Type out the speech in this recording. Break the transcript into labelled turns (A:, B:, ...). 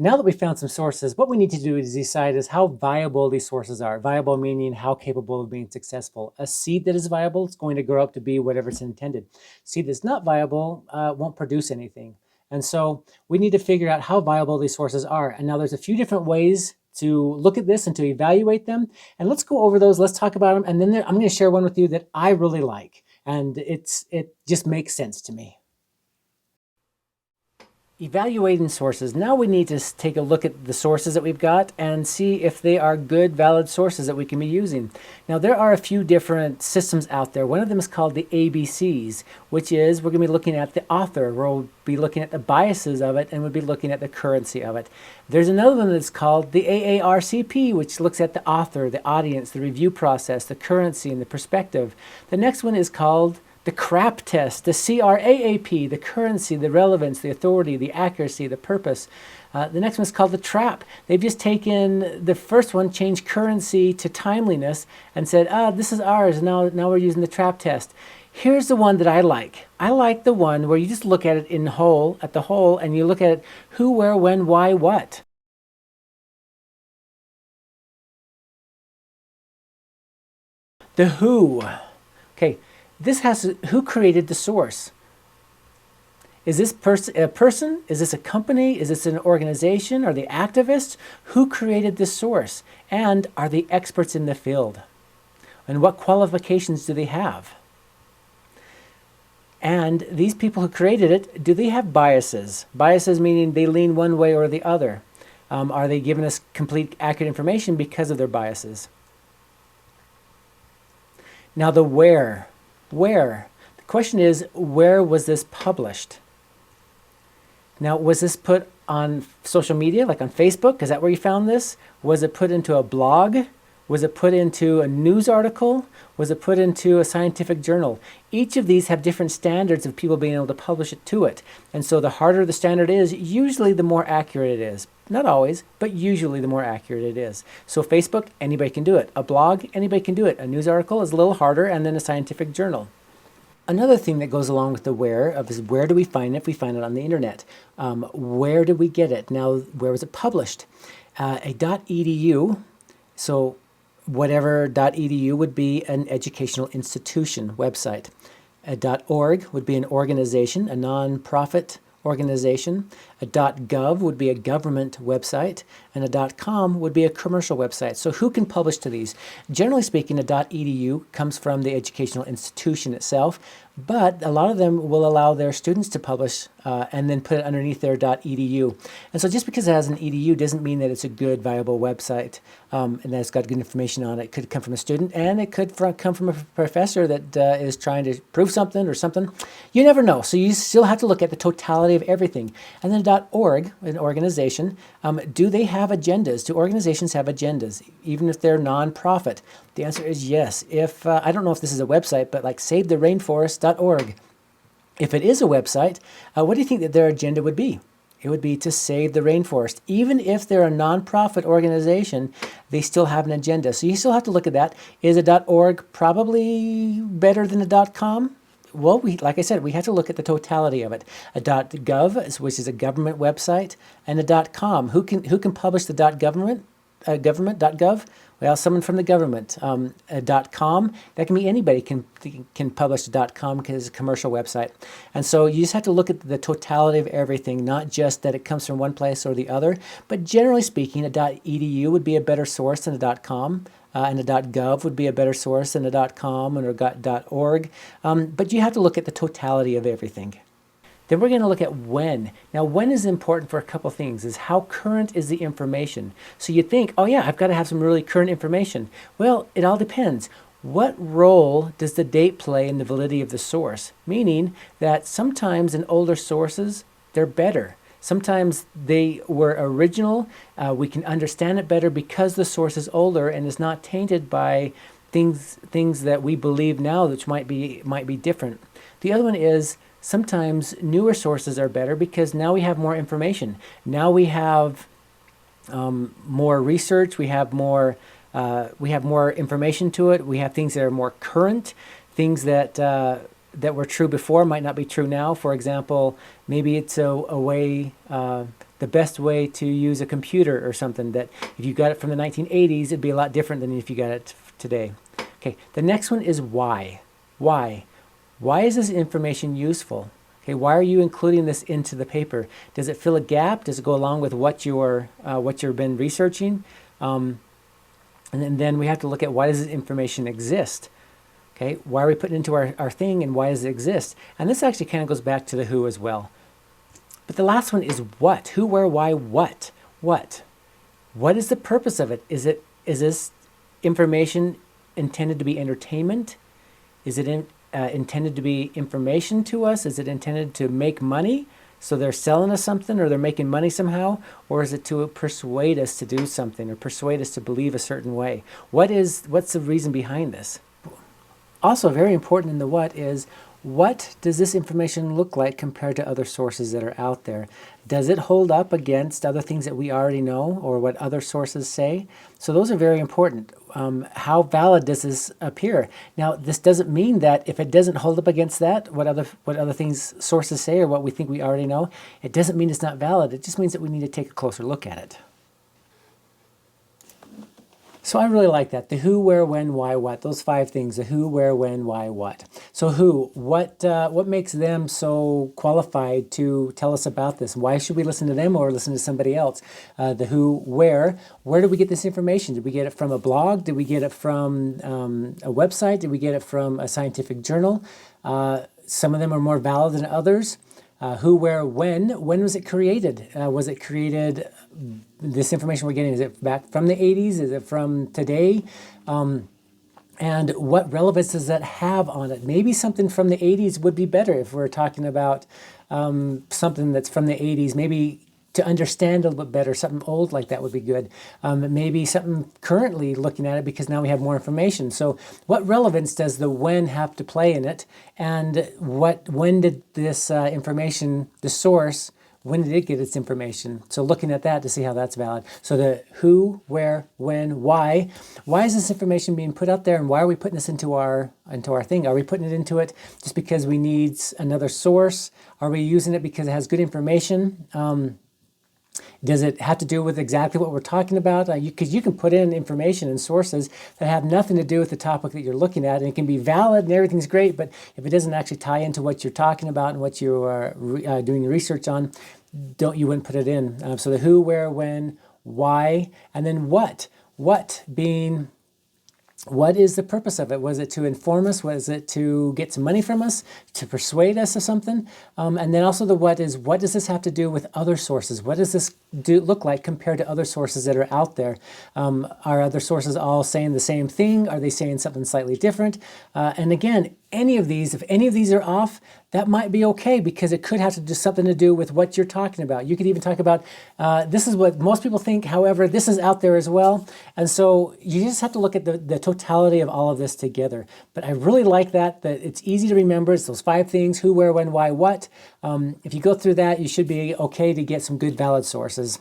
A: Now that we've found some sources, what we need to do is decide is how viable these sources are. Viable meaning how capable of being successful. A seed that is viable is going to grow up to be whatever it's intended. Seed that's not viable won't produce anything. And so we need to figure out how viable these sources are. And now there's a few different ways to look at this and to evaluate them. And let's go over those. Let's talk about them. And then I'm going to share one with you that I really like. And it just makes sense to me. Evaluating sources. Now we need to take a look at the sources that we've got and see if they are good, valid sources that we can be using. Now there are a few different systems out there. One of them is called the ABCs, which is we're going to be looking at the author. We'll be looking at the biases of it, and we'll be looking at the currency of it. There's another one that's called the AARCP, which looks at the author, the audience, the review process, the currency, and the perspective. The next one is called the CRAP test, the CRAAP, the currency, the relevance, the authority, the accuracy, the purpose. The next one is called the TRAP. They've just taken the first one, changed currency to timeliness, and said, this is ours. Now we're using the TRAP test. Here's the one that I like. I like the one where you just look at it in whole, at the whole, and you look at it who, where, when, why, what. The who. Okay. This has who created the source. Is this a person? Is this a company? Is this an organization? Are they activists? Who created this source? And are they experts in the field? And what qualifications do they have? And these people who created it, do they have biases? Biases meaning they lean one way or the other. Are they giving us complete, accurate information because of their biases? Now the where. Where? The question is, where was this published? Now, was this put on social media, like on Facebook? Is that where you found this? Was it put into a blog? Was it put into a news article? Was it put into a scientific journal? Each of these have different standards of people being able to publish it to it. And so the harder the standard is, usually the more accurate it is. Not always, but usually the more accurate it is. So Facebook, anybody can do it. A blog, anybody can do it. A news article is a little harder, and then a scientific journal. Another thing that goes along with the where is where do we find it if we find it on the internet? Where did we get it? Now, where was it published? A .edu, so whatever .edu would be an educational institution website. A .org would be an organization, a non-profit organization. A .gov would be a government website, and a .com would be a commercial website. So who can publish to these? Generally speaking, a .edu comes from the educational institution itself, but a lot of them will allow their students to publish and then put it underneath their .edu. And so just because it has an edu doesn't mean that it's a good, viable website and that it's got good information on it. It could come from a student, and it could come from a professor that is trying to prove something or something. You never know. So you still have to look at the totality of everything. And then .org, an organization, do they have agendas? Do organizations have agendas, even if they're nonprofit? The answer is yes. If I don't know if this is a website, but like SaveTheRainforest.org. If it is a website, what do you think that their agenda would be? It would be to save the rainforest. Even if they're a nonprofit organization, they still have an agenda. So you still have to look at that. Is a .org probably better than a .com? Well, like I said, we have to look at the totality of it. A .gov, which is a government website, and a .com. Who can publish the .government? Government.gov? Well, someone from the government. A .com, that can be anybody can publish a .com because it's a commercial website. And so you just have to look at the totality of everything, not just that it comes from one place or the other. But generally speaking, a .edu would be a better source than a .com. And a .gov would be a better source than a .com or a .org. But you have to look at the totality of everything. Then we're going to look at when. Now, when is important for a couple things, is how current is the information. So you think, oh yeah, I've got to have some really current information. Well, it all depends. What role does the date play in the validity of the source? Meaning that sometimes in older sources, they're better. Sometimes they were original. We can understand it better because the source is older and is not tainted by things that we believe now, which might be different. The other one is sometimes newer sources are better because now we have more information. Now we have more research. We have more information to it. We have things that are more current, things that that were true before might not be true now. For example, maybe it's a way, the best way to use a computer or something, that if you got it from the 1980s, it'd be a lot different than if you got it today. Okay, the next one is why. Why? Why is this information useful? Okay, why are you including this into the paper? Does it fill a gap? Does it go along with what you've been researching? And then we have to look at, why does this information exist? Okay, why are we putting it into our thing, and why does it exist? And this actually kind of goes back to the who as well. But the last one is what. Who, where, why, what? What? What is the purpose of it? Is this information intended to be entertainment? Is it intended to be information to us? Is it intended to make money? So they're selling us something, or they're making money somehow? Or is it to persuade us to do something, or persuade us to believe a certain way? What's the reason behind this? Also very important in the what is, what does this information look like compared to other sources that are out there? Does it hold up against other things that we already know, or what other sources say? So those are very important. How valid does this appear? Now, this doesn't mean that if it doesn't hold up against that, what other things sources say, or what we think we already know, it doesn't mean it's not valid. It just means that we need to take a closer look at it. So I really like that. The who, where, when, why, what. Those 5 things. The who, where, when, why, what. So who, what makes them so qualified to tell us about this? Why should we listen to them or listen to somebody else? The who, where did we get this information? Did we get it from a blog? Did we get it from a website? Did we get it from a scientific journal? Some of them are more valid than others. Who, where, when was it created? Was it created, this information we're getting, is it back from the 80s? Is it from today? And what relevance does that have on it? Maybe something from the 80s would be better if we're talking about something that's from the 80s. Maybe to understand a little bit better, something old like that would be good. Maybe something currently looking at it, because now we have more information. So what relevance does the when have to play in it? And when did this information, the source, when did it get its information? So looking at that to see how that's valid. So the who, where, when, why. Why is this information being put out there, and why are we putting this into our thing? Are we putting it into it just because we need another source? Are we using it because it has good information? Does it have to do with exactly what we're talking about? Because you can put in information and sources that have nothing to do with the topic that you're looking at, and it can be valid and everything's great, but if it doesn't actually tie into what you're talking about and what you are doing research on, you wouldn't put it in. So the who, where, when, why, and then what. What being, what is the purpose of it? Was it to inform us? Was it to get some money from us? To persuade us of something? And then also the what is, what does this have to do with other sources? What does this look like compared to other sources that are out there? Are other sources all saying the same thing? Are they saying something slightly different? And again, if any of these are off, that might be okay, because it could have to do something to do with what you're talking about. You could even talk about, this is what most people think, however, this is out there as well. And so you just have to look at the totality of all of this together. But I really like that it's easy to remember. It's those 5 things: who, where, when, why, what. If you go through that, you should be okay to get some good valid sources.